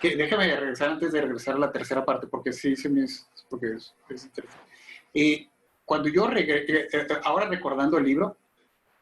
Déjame regresar antes de regresar a la tercera parte, porque sí, porque es interesante. Cuando yo ahora recordando el libro,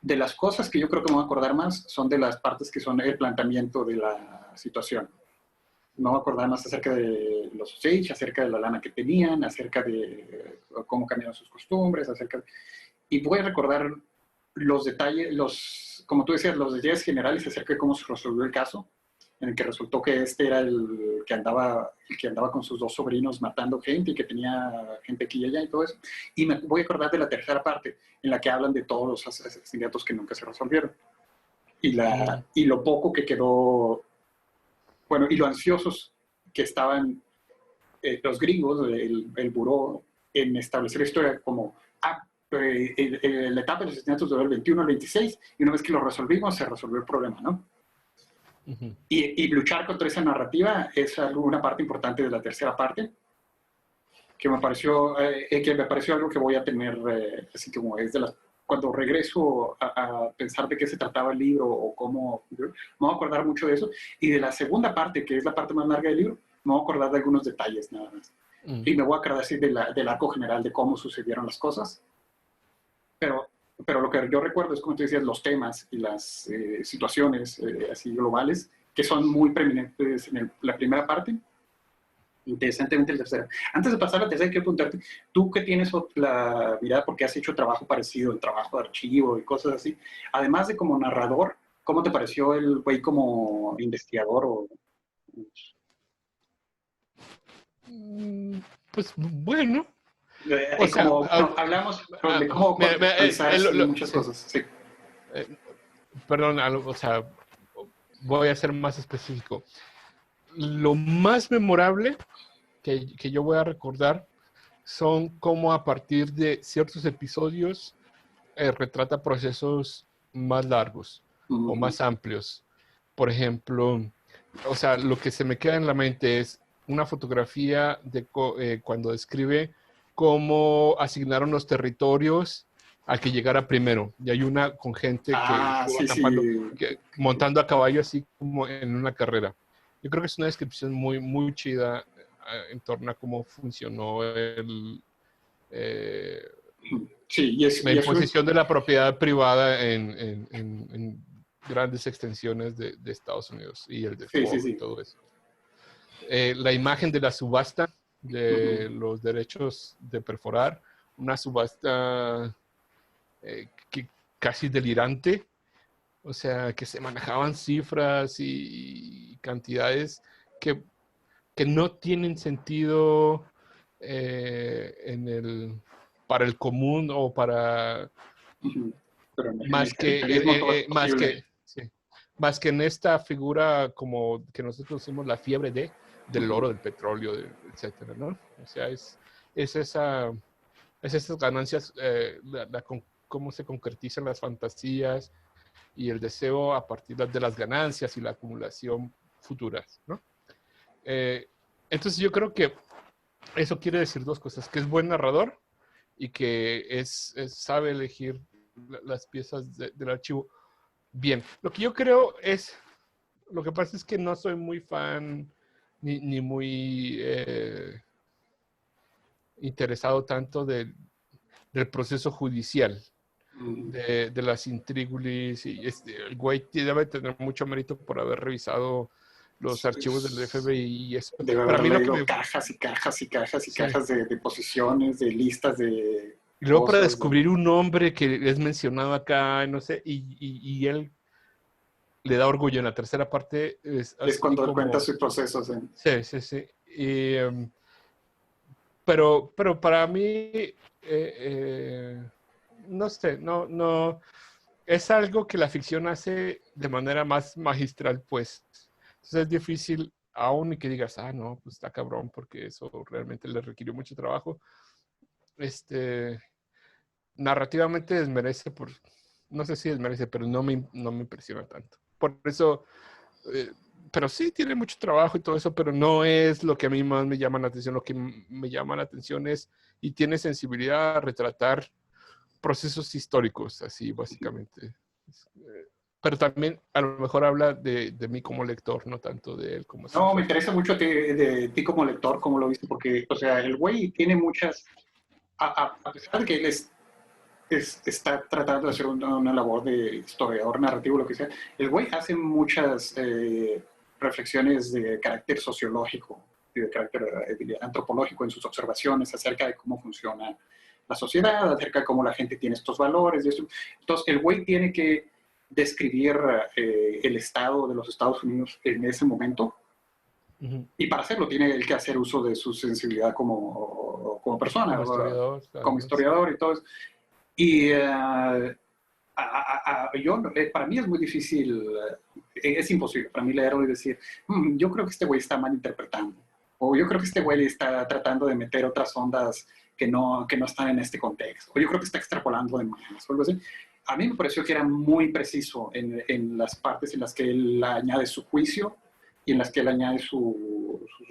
de las cosas que yo creo que me voy a acordar más son de las partes que son el planteamiento de la situación. Me voy a acordar más acerca de los Osage, acerca de la lana que tenían, acerca de cómo cambiaron sus costumbres, y voy a recordar los detalles, como tú decías, los detalles generales acerca de cómo se resolvió el caso, en el que resultó que este era el que andaba con sus dos sobrinos matando gente y que tenía gente aquí y allá y todo eso. Y me voy a acordar de la tercera parte, en la que hablan de todos los asesinatos que nunca se resolvieron. Y lo poco que quedó, bueno, y lo ansiosos que estaban los gringos, el buró, en establecer la historia como, la etapa de los asesinatos duró el 21 al 26, y una vez que lo resolvimos, se resolvió el problema, ¿no? Y luchar contra esa narrativa es una parte importante de la tercera parte, que me pareció algo que voy a tener, así como es de las cuando regreso a pensar de qué se trataba el libro o cómo, me voy a acordar mucho de eso. Y de la segunda parte, que es la parte más larga del libro, me voy a acordar de algunos detalles nada más. Y me voy a acordar así del arco general de cómo sucedieron las cosas. Pero lo que yo recuerdo es, como tú decías, los temas y las situaciones así globales, que son muy preeminentes en la primera parte. Interesantemente la tercera. Antes de pasar a la tercera, quiero preguntarte, tú que tienes la mirada porque has hecho trabajo parecido, el trabajo de archivo y cosas así, además de como narrador, ¿cómo te pareció el güey como investigador? Pues bueno. O sea, como hablamos de cómo contextualizar muchas cosas. Sí. Perdón, o sea, voy a ser más específico. Lo más memorable que yo voy a recordar son cómo a partir de ciertos episodios retrata procesos más largos o más amplios. Por ejemplo, o sea, lo que se me queda en la mente es una fotografía de cuando describe cómo asignaron los territorios al que llegara primero. Y hay una con gente que estuvo acampando, montando a caballo así como en una carrera. Yo creo que es una descripción muy, muy chida en torno a cómo funcionó la imposición de la propiedad privada en grandes extensiones de Estados Unidos y el despojo y todo eso. La imagen de la subasta de los derechos de perforar, una subasta casi delirante, o sea, que se manejaban cifras y cantidades que no tienen sentido para el común o para más que en esta figura como que nosotros decimos la fiebre del oro, del petróleo, etcétera, ¿no? O sea, es esas ganancias, cómo se concretizan las fantasías y el deseo a partir de las ganancias y la acumulación futuras, ¿no? Entonces yo creo que eso quiere decir dos cosas, que es buen narrador y que sabe elegir las piezas del archivo bien. Lo que yo creo lo que pasa es que no soy muy fan ni muy interesado tanto del proceso judicial, de las intríngulis, y el güey debe tener mucho mérito por haber revisado los archivos del FBI y eso. Debe haber leído cajas y cajas y cajas y cajas de posiciones, de listas de y luego para descubrir un nombre que es mencionado acá, no sé, y él le da orgullo en la tercera parte. Es cuando cuenta sus procesos. Sí. Pero para mí, no sé, no, es algo que la ficción hace de manera más magistral, pues. Entonces es difícil, aún y que digas, no, pues está cabrón, porque eso realmente le requirió mucho trabajo. Narrativamente desmerece, no sé si desmerece, pero no me impresiona tanto. Por eso, pero sí tiene mucho trabajo y todo eso, pero no es lo que a mí más me llama la atención. Lo que me llama la atención es, y tiene sensibilidad a retratar procesos históricos, así básicamente. pero también a lo mejor habla de mí como lector, no tanto de él como No, me escritor. interesa mucho de ti como lector, cómo lo viste, porque, o sea, el güey tiene muchas, a pesar de que él está tratando de hacer una labor de historiador narrativo, lo que sea, el güey hace muchas reflexiones de carácter sociológico y de carácter antropológico en sus observaciones acerca de cómo funciona la sociedad, acerca de cómo la gente tiene estos valores y esto. Entonces, el güey tiene que describir el estado de los Estados Unidos en ese momento. Y para hacerlo tiene él que hacer uso de su sensibilidad como persona, como Además, sí. historiador y todo eso. Y para mí es muy difícil, es imposible para mí leerlo y decir, yo creo que este güey está malinterpretando, o yo creo que este güey está tratando de meter otras ondas que no están en este contexto, o yo creo que está extrapolando de más, o algo así. A mí me pareció que era muy preciso en las partes en las que él añade su juicio y en las que él añade sus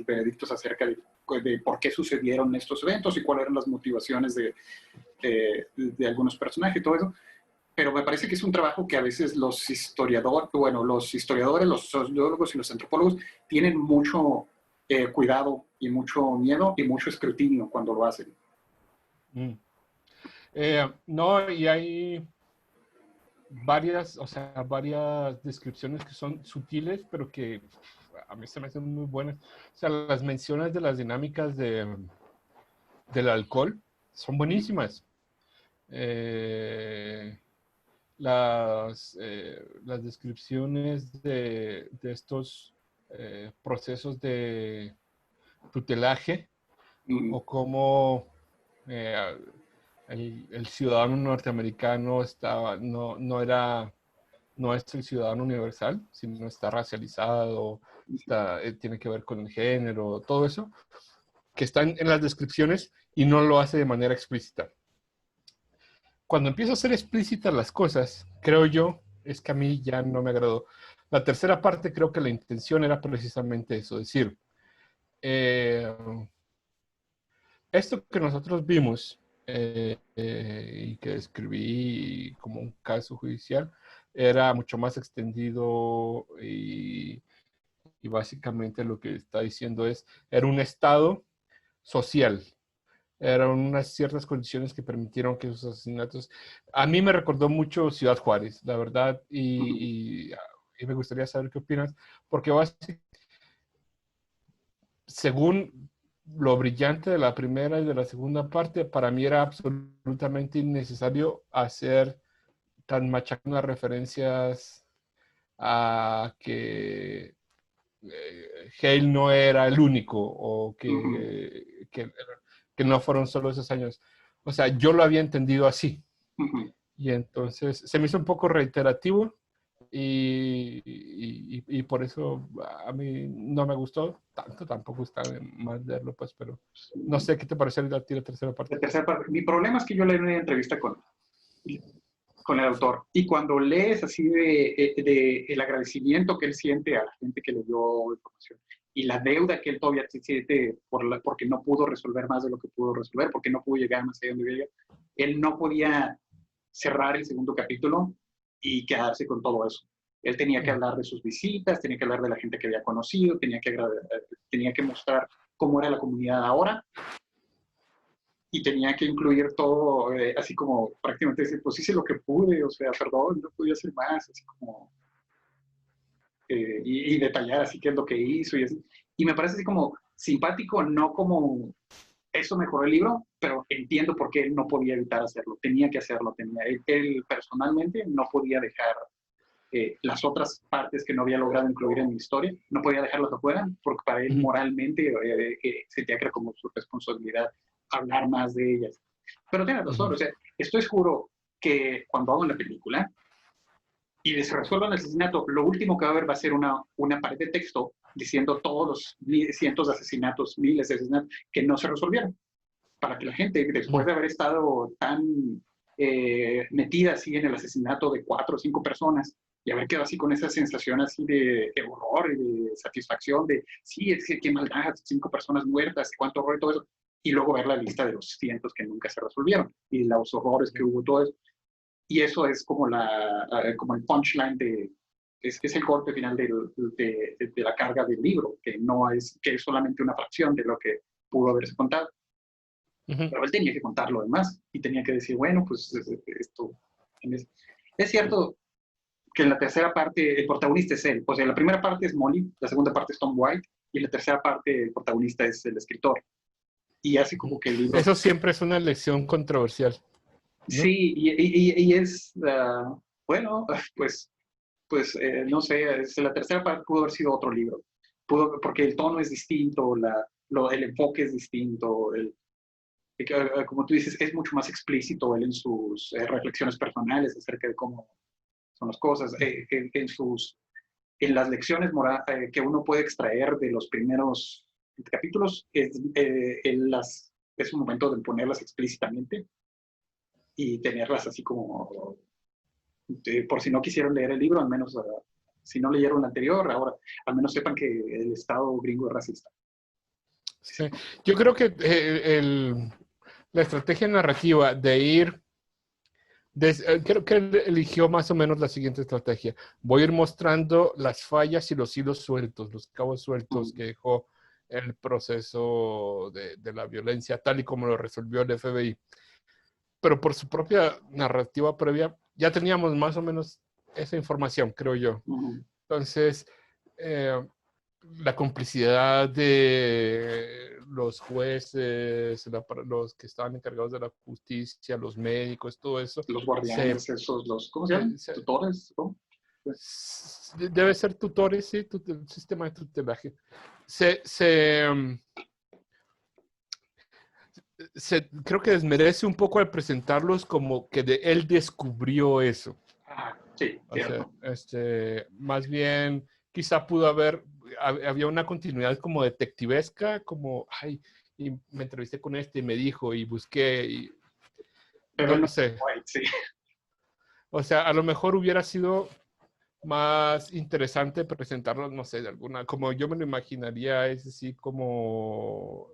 veredictos acerca de por qué sucedieron estos eventos y cuáles eran las motivaciones de algunos personajes y todo eso. Pero me parece que es un trabajo que a veces los historiadores, los sociólogos y los antropólogos tienen mucho cuidado y mucho miedo y mucho escrutinio cuando lo hacen. No, y hay varias, o sea, varias descripciones que son sutiles, pero que a mí se me hacen muy buenas. O sea, las menciones de las dinámicas del alcohol son buenísimas. Las descripciones de estos procesos de tutelaje o cómo el ciudadano norteamericano no es el ciudadano universal, sino está racializado, tiene que ver con el género, todo eso, que están en las descripciones y no lo hace de manera explícita. Cuando empiezo a hacer explícitas las cosas, creo yo, es que a mí ya no me agradó. La tercera parte creo que la intención era precisamente eso, decir, esto que nosotros vimos y que describí como un caso judicial era mucho más extendido y básicamente lo que está diciendo era un estado social, eran unas ciertas condiciones que permitieron que esos asesinatos... A mí me recordó mucho Ciudad Juárez, la verdad, y me gustaría saber qué opinas, porque según lo brillante de la primera y de la segunda parte, para mí era absolutamente innecesario hacer tan machacadas referencias a que Hale no era el único o que no fueron solo esos años. O sea, yo lo había entendido así. Y entonces se me hizo un poco reiterativo y por eso a mí no me gustó tanto, tampoco está de más verlo, pues, pero no sé qué te pareció a ti la tercera parte. La tercera parte. Mi problema es que yo leí una entrevista con el autor y cuando lees así de el agradecimiento que él siente a la gente que le dio información y la deuda que él todavía siente porque no pudo resolver más de lo que pudo resolver, porque no pudo llegar más allá donde llegar, él no podía cerrar el segundo capítulo y quedarse con todo eso. Él tenía que hablar de sus visitas, tenía que hablar de la gente que había conocido, tenía que mostrar cómo era la comunidad ahora y tenía que incluir todo, así como prácticamente decir, pues hice lo que pude, o sea, perdón, no podía hacer más, así como, y detallar así qué es lo que hizo y así. Y me parece así como simpático, no como eso mejoró el libro, pero entiendo por qué él no podía evitar hacerlo, tenía que hacerlo, él personalmente no podía dejar las otras partes que no había logrado incluir en mi historia, no podía dejarlas afuera, porque para él moralmente sentía que era como su responsabilidad hablar más de ellas. Pero tiene razón, o sea, estoy seguro que cuando hago la película y se resuelva el asesinato, lo último que va a haber va a ser una pared de texto diciendo todos los cientos de asesinatos, miles de asesinatos que no se resolvieron, para que la gente, después de haber estado tan metida así en el asesinato de 4 o 5 personas, y haber quedado así con esa sensación así de horror y de satisfacción de, sí, es que qué maldad, 5 personas muertas, cuánto horror y todo eso, y luego ver la lista de los cientos que nunca se resolvieron y los horrores que hubo, todo eso. y eso es como, como el punchline es el golpe final de la carga del libro, que es solamente una fracción de lo que pudo haberse contado. Ujú. Pero él tenía que contar lo demás y tenía que decir, bueno, pues esto... Es cierto que en la tercera parte el protagonista es él. O sea, la primera parte es Molly, la segunda parte es Tom White y la tercera parte el protagonista es el escritor. Y así como que el libro... Eso siempre es una lección controversial, ¿no? Sí, y es, bueno, pues no sé, la tercera parte pudo haber sido otro libro. Porque el tono es distinto, el enfoque es distinto, como tú dices, es mucho más explícito él en sus reflexiones personales acerca de cómo son las cosas, en las lecciones que uno puede extraer de los primeros capítulos, es un momento de ponerlas explícitamente y tenerlas así como, por si no quisieron leer el libro, al menos si no leyeron el anterior, ahora al menos sepan que el Estado gringo es racista. Sí. Yo creo que la estrategia narrativa de ir, creo que él eligió más o menos la siguiente estrategia. Voy a ir mostrando las fallas y los hilos sueltos, los cabos sueltos que dejó el proceso de la violencia, tal y como lo resolvió el FBI. Pero por su propia narrativa previa, ya teníamos más o menos esa información, creo yo. Entonces, la complicidad de los jueces, los que estaban encargados de la justicia, los médicos, todo eso. Los guardianes, ¿cómo se llaman? ¿Tutores? ¿Cómo? Debe ser tutores, sí, el sistema de tutelaje. Creo que desmerece un poco al presentarlos como que él descubrió eso. Sí, o sea, más bien quizá había una continuidad como detectivesca, como, ay, y me entrevisté con este y me dijo y busqué y pero no sé. Sí. O sea, a lo mejor hubiera sido más interesante presentarlo, no sé, de alguna, como yo me lo imaginaría, es así como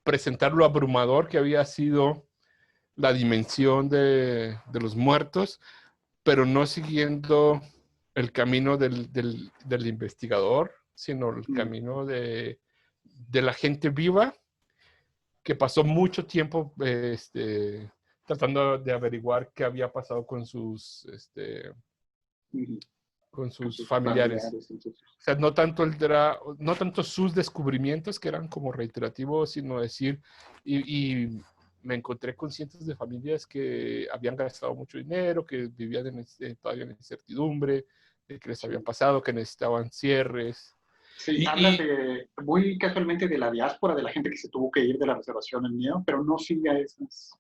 presentar lo abrumador que había sido la dimensión de los muertos, pero no siguiendo el camino del investigador, sino el camino de la gente viva que pasó mucho tiempo tratando de averiguar qué había pasado con sus familiares. O sea, no tanto sus descubrimientos, que eran como reiterativos, sino decir, y me encontré con cientos de familias que habían gastado mucho dinero, que vivían todavía en incertidumbre, de que les había pasado, que necesitaban cierres. Sí, hablas muy casualmente de la diáspora, de la gente que se tuvo que ir de la reservación en miedo, pero no sigue a esas.